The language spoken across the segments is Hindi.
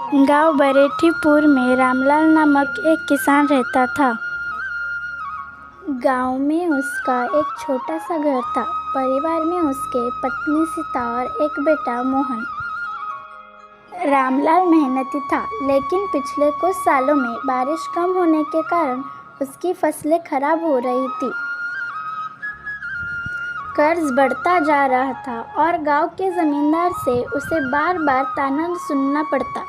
गांव बरेठीपुर में रामलाल नामक एक किसान रहता था। गांव में उसका एक छोटा सा घर था। परिवार में उसके पत्नी सीता और एक बेटा मोहन। रामलाल मेहनती था, लेकिन पिछले कुछ सालों में बारिश कम होने के कारण उसकी फसलें खराब हो रही थी। कर्ज बढ़ता जा रहा था और गांव के जमींदार से उसे बार बार ताना सुनना पड़ता।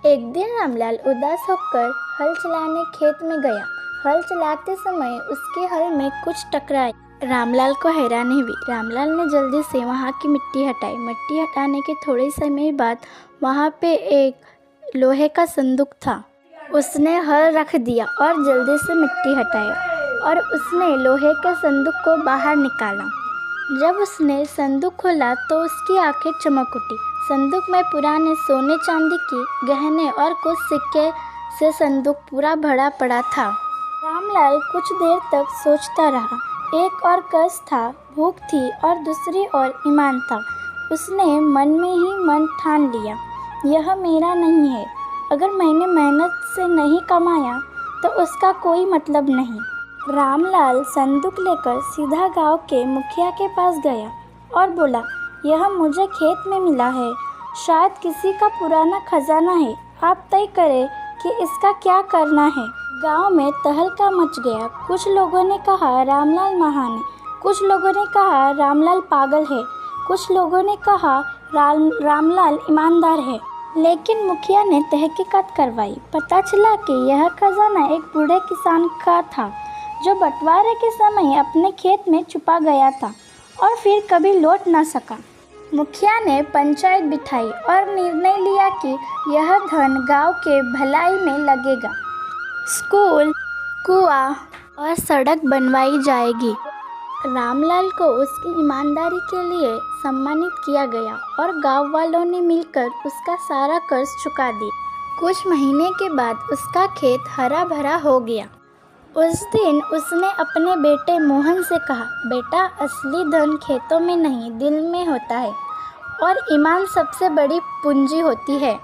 एक दिन रामलाल उदास होकर हल चलाने खेत में गया। हल चलाते समय उसके हल में कुछ टकराया। रामलाल को हैरानी हुई। रामलाल ने जल्दी से वहाँ की मिट्टी हटाई। मिट्टी हटाने के थोड़े समय बाद वहाँ पे एक लोहे का संदूक था। उसने हल रख दिया और जल्दी से मिट्टी हटाई और उसने लोहे के संदूक को बाहर निकाला। जब उसने संदूक खोला तो उसकी आंखें चमक उठी। संदूक में पुराने सोने चांदी की गहने और कुछ सिक्के से संदूक पूरा भरा पड़ा था। रामलाल कुछ देर तक सोचता रहा। एक और कष्ट था, भूख थी और दूसरी ओर ईमान था। उसने मन में ही मन ठान लिया, यह मेरा नहीं है। अगर मैंने मेहनत से नहीं कमाया तो उसका कोई मतलब नहीं। रामलाल संदूक लेकर सीधा गांव के मुखिया के पास गया और बोला, यह मुझे खेत में मिला है। शायद किसी का पुराना खजाना है। आप तय करें कि इसका क्या करना है। गांव में तहलका मच गया। कुछ लोगों ने कहा रामलाल महान है, कुछ लोगों ने कहा रामलाल पागल है, कुछ लोगों ने कहा रामलाल ईमानदार है। लेकिन मुखिया ने तहकीकात करवाई। पता चला कि यह खजाना एक बूढ़े किसान का था, जो बंटवारे के समय अपने खेत में छुपा गया था और फिर कभी लौट न सका। मुखिया ने पंचायत बिठाई और निर्णय लिया कि यह धन गांव के भलाई में लगेगा। स्कूल, कुआं और सड़क बनवाई जाएगी। रामलाल को उसकी ईमानदारी के लिए सम्मानित किया गया और गांव वालों ने मिलकर उसका सारा कर्ज चुका दिया। कुछ महीने के बाद उसका खेत हरा भरा हो गया। उस दिन उसने अपने बेटे मोहन से कहा, बेटा, असली धन खेतों में नहीं, दिल में होता है और ईमान सबसे बड़ी पूंजी होती है।